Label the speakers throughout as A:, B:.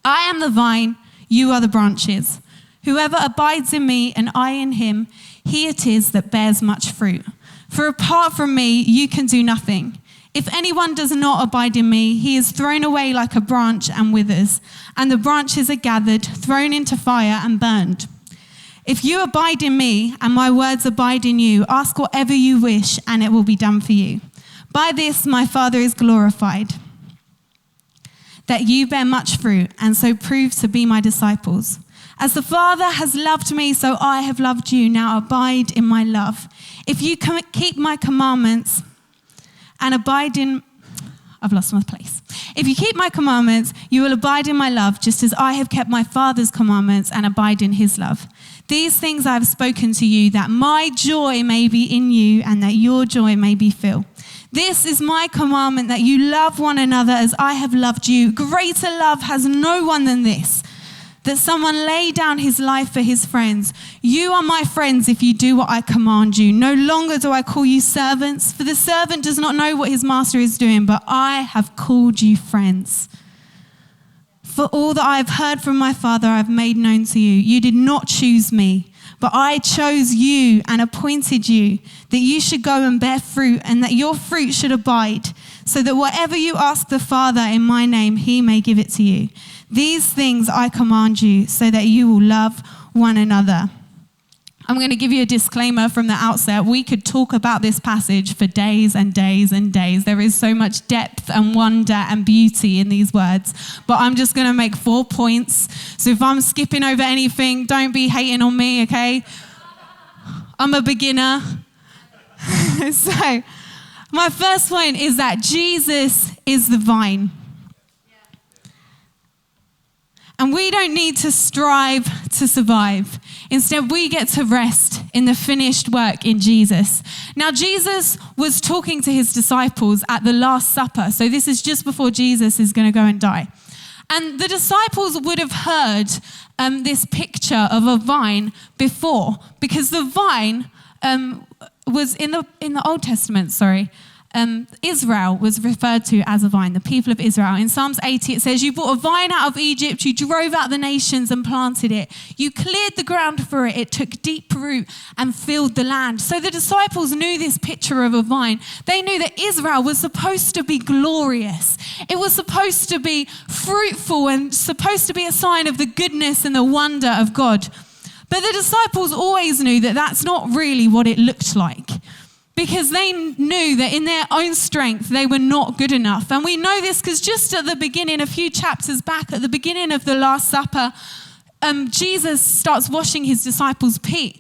A: I am the vine, you are the branches. Whoever abides in me and I in him, he it is that bears much fruit. For apart from me, you can do nothing. If anyone does not abide in me, he is thrown away like a branch and withers, and the branches are gathered, thrown into fire and burned. If you abide in me and my words abide in you, ask whatever you wish and it will be done for you. By this my Father is glorified, that you bear much fruit and so prove to be my disciples. As the Father has loved me, so I have loved you. Now abide in my love. If you keep my commandments and abide in... I've lost my place. If you keep my commandments, you will abide in my love, just as I have kept my Father's commandments and abide in his love. These things I have spoken to you, that my joy may be in you and that your joy may be filled. This is my commandment, that you love one another as I have loved you. Greater love has no one than this, that someone lay down his life for his friends. You are my friends if you do what I command you. No longer do I call you servants, for the servant does not know what his master is doing, but I have called you friends. For all that I have heard from my Father, I have made known to you. You did not choose me, but I chose you and appointed you, that you should go and bear fruit, and that your fruit should abide, so that whatever you ask the Father in my name, he may give it to you. These things I command you, so that you will love one another. I'm going to give you a disclaimer from the outset. We could talk about this passage for days and days and days. There is so much depth and wonder and beauty in these words. But I'm just going to make 4 points. So if I'm skipping over anything, don't be hating on me, okay? I'm a beginner. So my first point is that Jesus is the vine. And we don't need to strive to survive. Instead, we get to rest in the finished work in Jesus. Now, Jesus was talking to his disciples at the Last Supper. So this is just before Jesus is going to go and die. And the disciples would have heard this picture of a vine before, because the vine was in the Old Testament, Israel was referred to as a vine, the people of Israel. In Psalms 80, it says, you brought a vine out of Egypt, you drove out the nations and planted it. You cleared the ground for it, it took deep root and filled the land. So the disciples knew this picture of a vine. They knew that Israel was supposed to be glorious. It was supposed to be fruitful and supposed to be a sign of the goodness and the wonder of God. But the disciples always knew that that's not really what it looked like, because they knew that in their own strength, they were not good enough. And we know this because just at the beginning, a few chapters back, at the beginning of the Last Supper, Jesus starts washing his disciples' feet.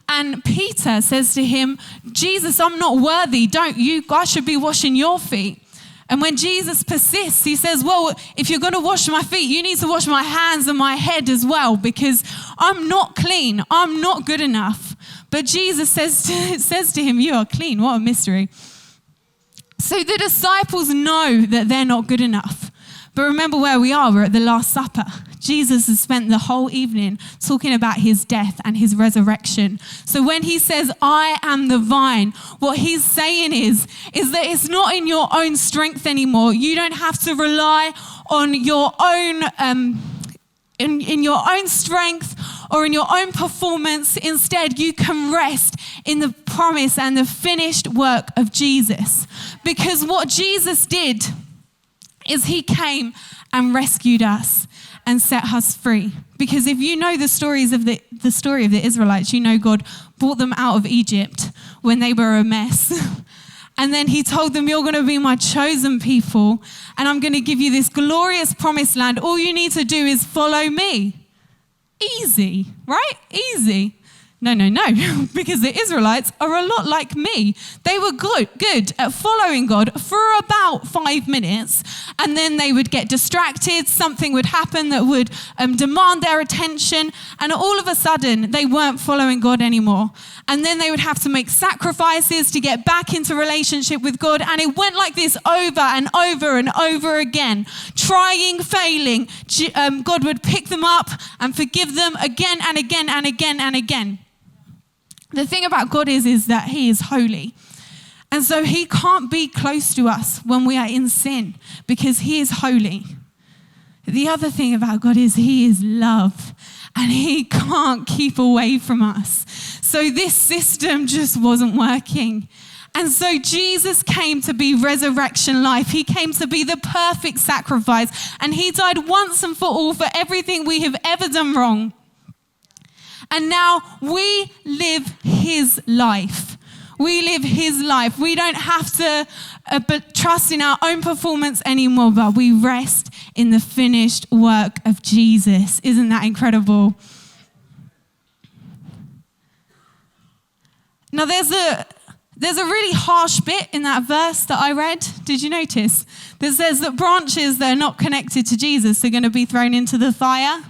A: And Peter says to him, Jesus, I'm not worthy. I should be washing your feet. And when Jesus persists, he says, well, if you're going to wash my feet, you need to wash my hands and my head as well, because I'm not clean. I'm not good enough. But Jesus says to him, you are clean. What a mystery. So the disciples know that they're not good enough. But remember where we are. We're at the Last Supper. Jesus has spent the whole evening talking about his death and his resurrection. So when he says, I am the vine, what he's saying is that it's not in your own strength anymore. You don't have to rely on your own, in your own strength or in your own performance. Instead, you can rest in the promise and the finished work of Jesus. Because what Jesus did is he came and rescued us and set us free. Because if you know the story of the Israelites, you know God brought them out of Egypt when they were a mess. And then he told them, you're going to be my chosen people, and I'm going to give you this glorious promised land. All you need to do is follow me. Easy, right? Easy. No, because the Israelites are a lot like me. They were good at following God for about 5 minutes, and then they would get distracted. Something would happen that would demand their attention, and all of a sudden, they weren't following God anymore. And then they would have to make sacrifices to get back into relationship with God, and it went like this over and over and over again. Trying, failing, God would pick them up and forgive them again and again and again and again. The thing about God is that he is holy. And so he can't be close to us when we are in sin because he is holy. The other thing about God is he is love and he can't keep away from us. So this system just wasn't working. And so Jesus came to be resurrection life. He came to be the perfect sacrifice. And he died once and for all for everything we have ever done wrong. And now we live his life. We live his life. We don't have to trust in our own performance anymore, but we rest in the finished work of Jesus. Isn't that incredible? Now there's a really harsh bit in that verse that I read. Did you notice? That says that branches that are not connected to Jesus are going to be thrown into the fire.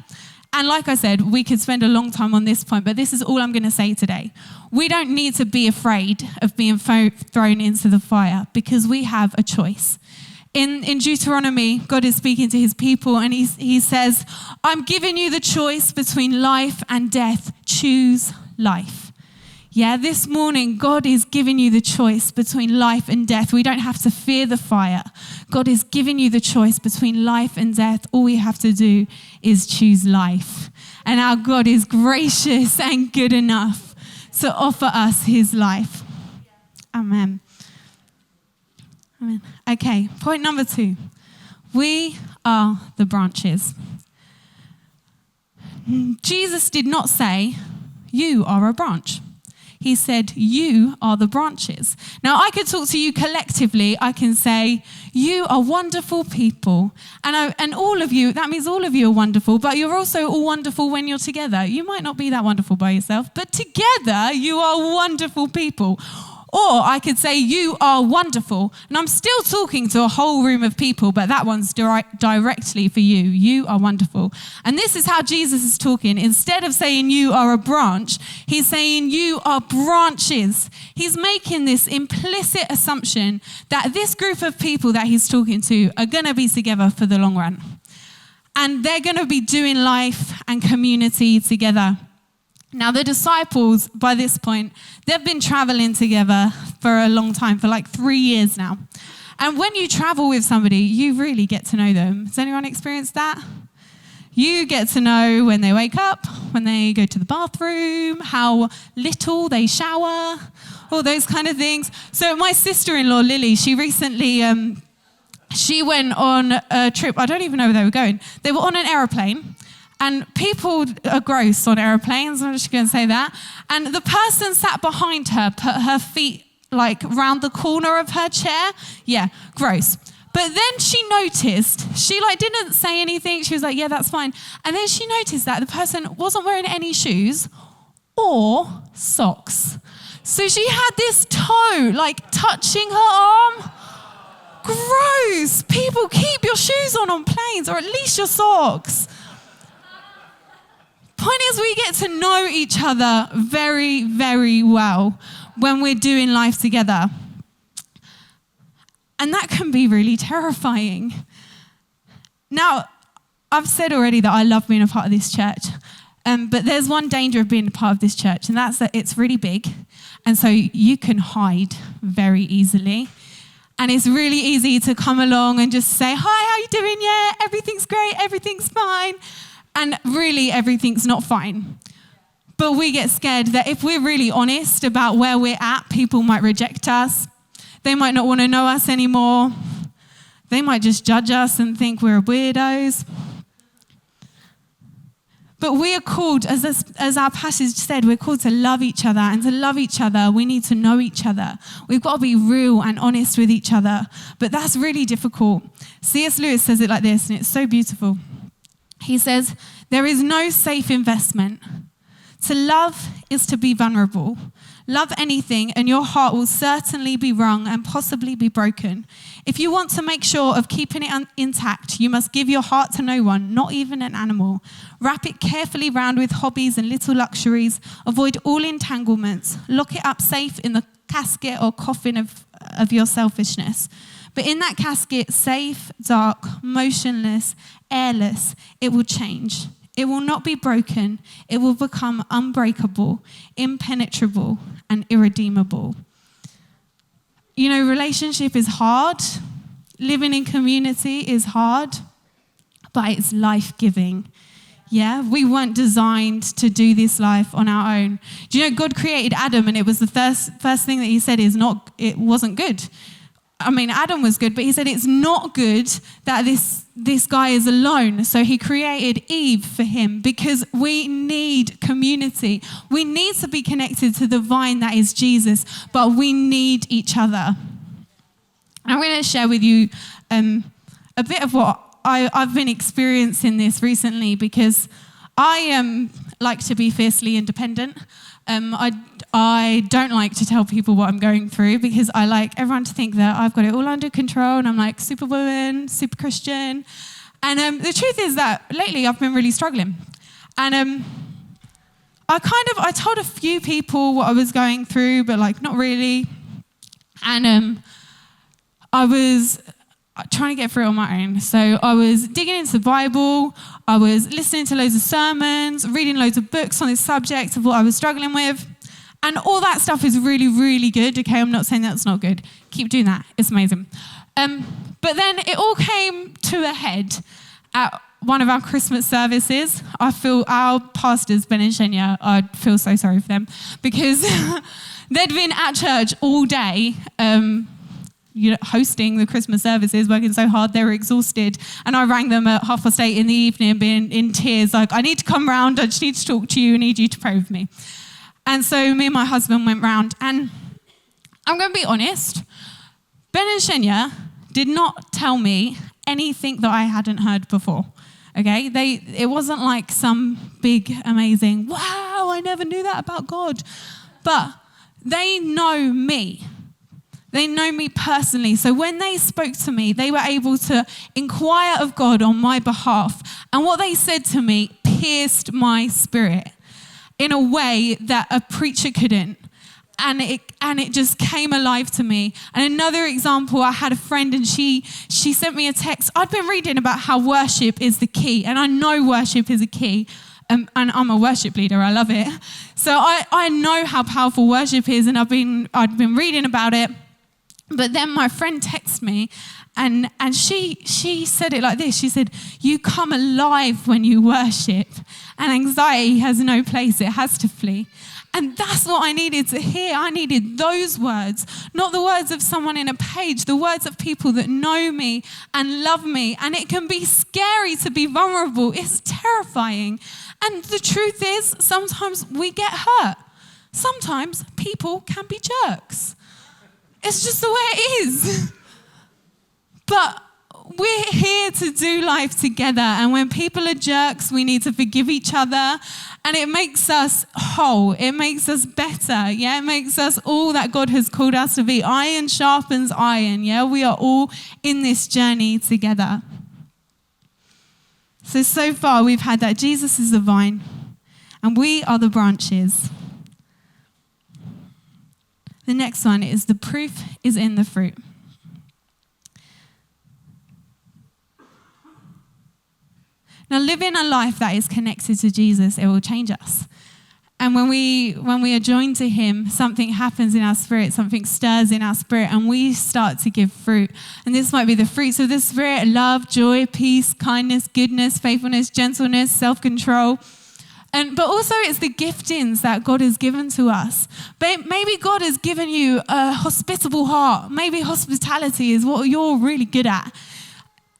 A: And like I said, we could spend a long time on this point, but this is all I'm going to say today. We don't need to be afraid of being thrown into the fire because we have a choice. In Deuteronomy, God is speaking to his people and he says, I'm giving you the choice between life and death. Choose life. Yeah, this morning, God is giving you the choice between life and death. We don't have to fear the fire. God is giving you the choice between life and death. All we have to do is choose life. And our God is gracious and good enough to offer us his life. Amen. Amen. Okay, point number 2. We are the branches. Jesus did not say, you are a branch. He said, you are the branches. Now, I could talk to you collectively. I can say, you are wonderful people. And all of you, that means all of you are wonderful, but you're also all wonderful when you're together. You might not be that wonderful by yourself, but together you are wonderful people. Or I could say, you are wonderful. And I'm still talking to a whole room of people, but that one's directly for you. You are wonderful. And this is how Jesus is talking. Instead of saying you are a branch, he's saying you are branches. He's making this implicit assumption that this group of people that he's talking to are going to be together for the long run. And they're going to be doing life and community together. Now, the disciples, by this point, they've been traveling together for a long time, for like 3 years now. And when you travel with somebody, you really get to know them. Has anyone experienced that? You get to know when they wake up, when they go to the bathroom, how little they shower, all those kind of things. So my sister-in-law, Lily, she recently, she went on a trip. I don't even know where they were going. They were on an aeroplane. And people are gross on airplanes, I'm just going to say that. And the person sat behind her, put her feet like round the corner of her chair. Yeah, gross. But then she noticed, she like didn't say anything. She was like, yeah, that's fine. And then she noticed that the person wasn't wearing any shoes or socks. So she had this toe like touching her arm. Gross. People, keep your shoes on planes, or at least your socks. Point is, we get to know each other very, very well when we're doing life together. And that can be really terrifying. Now, I've said already that I love being a part of this church, but there's one danger of being a part of this church, and that's that it's really big, and so you can hide very easily. And it's really easy to come along and just say, hi, how you doing? Yeah, everything's great, everything's fine. And really, everything's not fine. But we get scared that if we're really honest about where we're at, people might reject us. They might not want to know us anymore. They might just judge us and think we're weirdos. But we are called, as our passage said, we're called to love each other. And to love each other, we need to know each other. We've got to be real and honest with each other. But that's really difficult. C.S. Lewis says it like this, and it's so beautiful. He says, there is no safe investment. To love is to be vulnerable. Love anything and your heart will certainly be wrung and possibly be broken. If you want to make sure of keeping it intact, you must give your heart to no one, not even an animal. Wrap it carefully round with hobbies and little luxuries. Avoid all entanglements. Lock it up safe in the casket or coffin of your selfishness. But in that casket, safe, dark, motionless, airless, it will change. It will not be broken. It will become unbreakable, impenetrable, and irredeemable. relationship is hard. Living in community is hard, but it's life-giving. Yeah, we weren't designed to do this life on our own. Do you know God created Adam, and it was the first thing that he said it wasn't good. I mean, Adam was good, but he said it's not good that this guy is alone. So he created Eve for him because we need community. We need to be connected to the vine that is Jesus, but we need each other. I'm going to share with you a bit of what I've been experiencing this recently, because I like to be fiercely independent. I don't like to tell people what I'm going through, because I like everyone to think that I've got it all under control and I'm like superwoman, super Christian. And the truth is that lately I've been really struggling. And I told a few people what I was going through, but like not really. And I was trying to get through it on my own. So I was digging into the Bible, I was listening to loads of sermons, reading loads of books on this subject of what I was struggling with. And all that stuff is really, really good. Okay, I'm not saying that's not good. Keep doing that. It's amazing. But then it all came to a head at one of our Christmas services. I feel our pastors, Ben and Shenya, I feel so sorry for them, because they'd been at church all day, hosting the Christmas services, working so hard, they were exhausted. And I rang them at 8:30 in the evening, being in tears, like, I need to come round, I just need to talk to you, I need you to pray with me. And so me and my husband went round, and I'm going to be honest, Ben and Shenya did not tell me anything that I hadn't heard before, okay? It wasn't like some big, amazing, wow, I never knew that about God. But they know me. They know me personally. So when they spoke to me, they were able to inquire of God on my behalf. And what they said to me pierced my spirit in a way that a preacher couldn't. And it just came alive to me. And another example, I had a friend, and she sent me a text. I'd been reading about how worship is the key, and I know worship is a key. And I'm a worship leader, I love it. So I know how powerful worship is, and I'd been reading about it. But then my friend texted me, and she said it like this. She said, you come alive when you worship, and anxiety has no place, it has to flee. And that's what I needed to hear. I needed those words, not the words of someone in a page, the words of people that know me and love me. And it can be scary to be vulnerable. It's terrifying. And the truth is, sometimes we get hurt. Sometimes people can be jerks. It's just the way it is. But we're here to do life together. And when people are jerks, we need to forgive each other. And it makes us whole. It makes us better. Yeah, it makes us all that God has called us to be. Iron sharpens iron. Yeah, we are all in this journey together. So far we've had that Jesus is the vine and we are the branches. The next one is the proof is in the fruit. Now, living a life that is connected to Jesus, it will change us. And when we are joined to him, something happens in our spirit, something stirs in our spirit, and we start to give fruit. And this might be the fruits of the Spirit: love, joy, peace, kindness, goodness, faithfulness, gentleness, self-control. But also it's the giftings that God has given to us. But maybe God has given you a hospitable heart. Maybe hospitality is what you're really good at.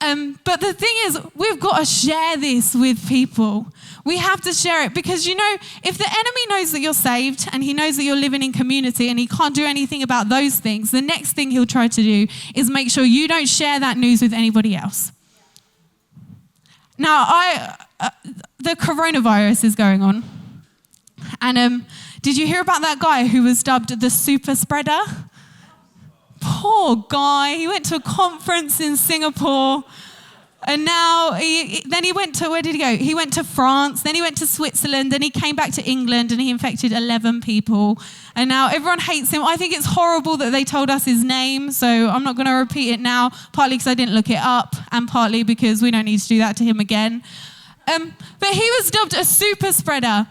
A: But the thing is, we've got to share this with people. We have to share it because, if the enemy knows that you're saved and he knows that you're living in community and he can't do anything about those things, the next thing he'll try to do is make sure you don't share that news with anybody else. Now, the coronavirus is going on. And did you hear about that guy who was dubbed the super spreader? Poor guy. He went to a conference in Singapore. And now, then he went to, where did he go? He went to France, then he went to Switzerland, then he came back to England and he infected 11 people. And now everyone hates him. I think it's horrible that they told us his name, so I'm not going to repeat it now, partly because I didn't look it up and partly because we don't need to do that to him again. But he was dubbed a super spreader.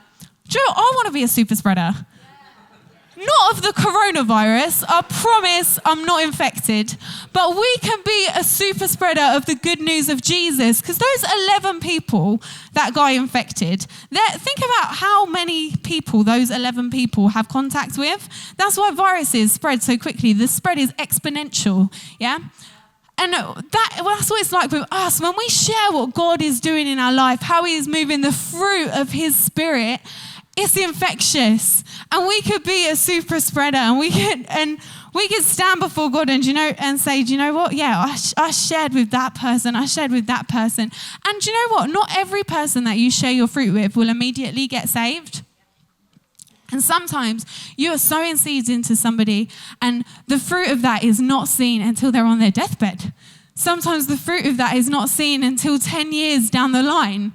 A: Do you know, I want to be a super spreader. Not of the coronavirus. I promise I'm not infected. But we can be a super spreader of the good news of Jesus, because those 11 people that guy infected, think about how many people those 11 people have contact with. That's why viruses spread so quickly. The spread is exponential, yeah? And that's what it's like with us. When we share what God is doing in our life, how he is moving the fruit of his Spirit, it's infectious. And we could be a super spreader, and we could stand before God and say, do you know what? Yeah, I shared with that person. I shared with that person. And do you know what? Not every person that you share your fruit with will immediately get saved. And sometimes you are sowing seeds into somebody and the fruit of that is not seen until they're on their deathbed. Sometimes the fruit of that is not seen until 10 years down the line.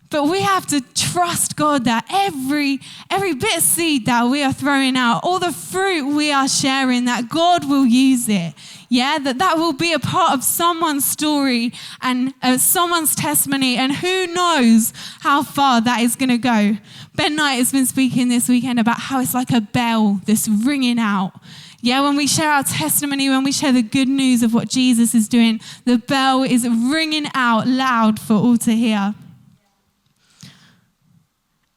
A: But we have to trust God that every bit of seed that we are throwing out, all the fruit we are sharing, that God will use it. Yeah, that will be a part of someone's story and someone's testimony, and who knows how far that is going to go. Ben Knight has been speaking this weekend about how it's like a bell that's ringing out. Yeah, when we share our testimony, when we share the good news of what Jesus is doing, the bell is ringing out loud for all to hear.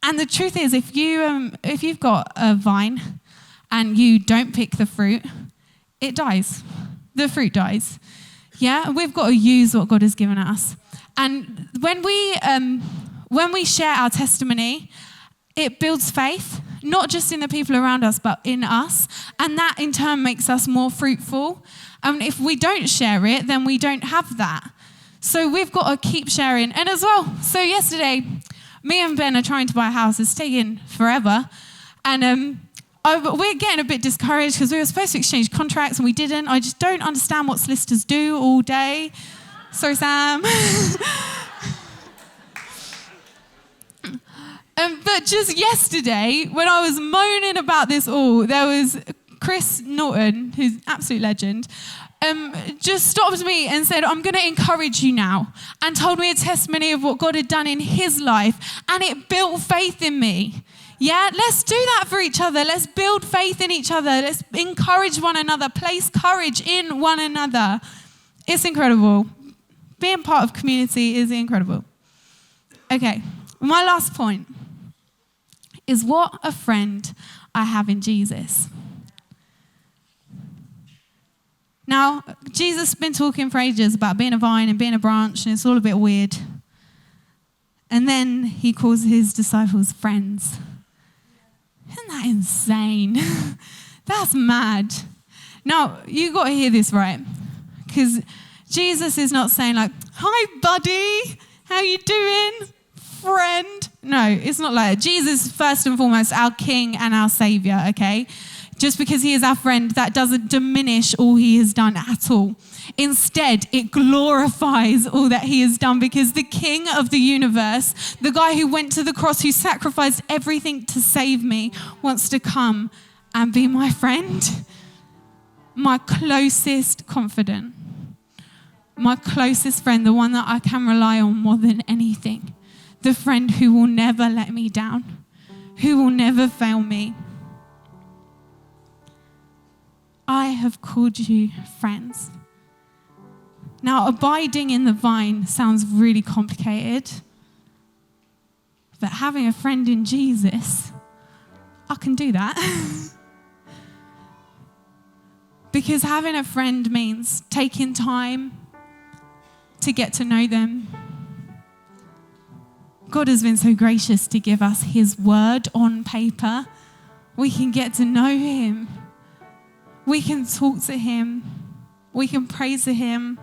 A: And the truth is, if you've got a vine and you don't pick the fruit, it dies. The fruit dies. Yeah, we've got to use what God has given us. And when we share our testimony, it builds faith, not just in the people around us, but in us. And that in turn makes us more fruitful. And if we don't share it, then we don't have that. So we've got to keep sharing. And as well, so yesterday, me and Ben are trying to buy a house. It's taking forever. And we're getting a bit discouraged because we were supposed to exchange contracts and we didn't. I just don't understand what solicitors do all day. Sorry, Sam. But just yesterday, when I was moaning about this all, there was Chris Norton, who's an absolute legend, just stopped me and said, I'm going to encourage you now, and told me a testimony of what God had done in his life, and it built faith in me. Yeah, let's do that for each other. Let's build faith in each other. Let's encourage one another, place courage in one another. It's incredible. Being part of community is incredible. Okay, my last point is what a friend I have in Jesus. Now, Jesus has been talking for ages about being a vine and being a branch, and it's all a bit weird. And then he calls his disciples friends. Isn't that insane? That's mad. Now, you got to hear this right, because Jesus is not saying like, hi, buddy, how you doing, friend? No, it's not like that. Jesus is first and foremost our King and our Savior, okay? Just because he is our friend, that doesn't diminish all he has done at all. Instead, it glorifies all that he has done, because the King of the universe, the guy who went to the cross, who sacrificed everything to save me, wants to come and be my friend, my closest confidant, my closest friend, the one that I can rely on more than anything, the friend who will never let me down, who will never fail me. I have called you friends. Now, abiding in the vine sounds really complicated, but having a friend in Jesus, I can do that. Because having a friend means taking time to get to know them. God has been so gracious to give us his word on paper. We can get to know him. We can talk to him. We can praise to him.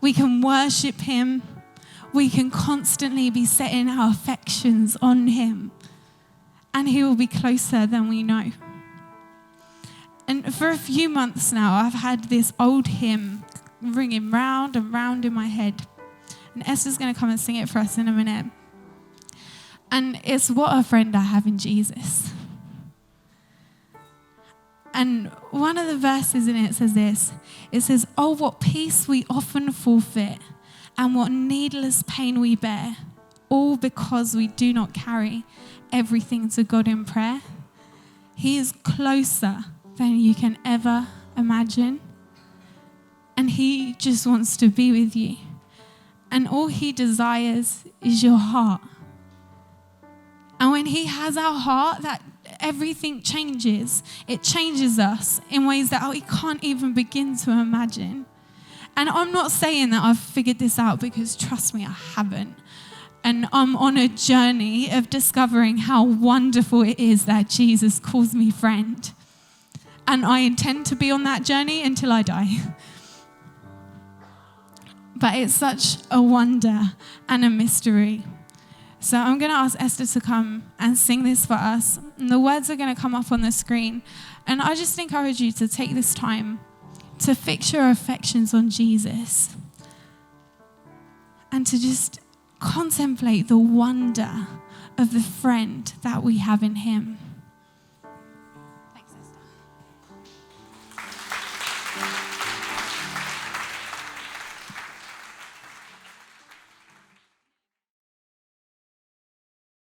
A: We can worship him. We can constantly be setting our affections on him. And he will be closer than we know. And for a few months now, I've had this old hymn ringing round and round in my head. And Esther's going to come and sing it for us in a minute. And it's what a friend I have in Jesus. And one of the verses in it says this. It says, oh, what peace we often forfeit, and what needless pain we bear, all because we do not carry everything to God in prayer. He is closer than you can ever imagine. And he just wants to be with you. And all he desires is your heart. And when he has our heart, that everything changes. It changes us in ways that we can't even begin to imagine. And I'm not saying that I've figured this out, because trust me, I haven't. And I'm on a journey of discovering how wonderful it is that Jesus calls me friend. And I intend to be on that journey until I die. But it's such a wonder and a mystery. So I'm going to ask Esther to come and sing this for us. And the words are going to come up on the screen. And I just encourage you to take this time to fix your affections on Jesus. And to just contemplate the wonder of the friend that we have in him.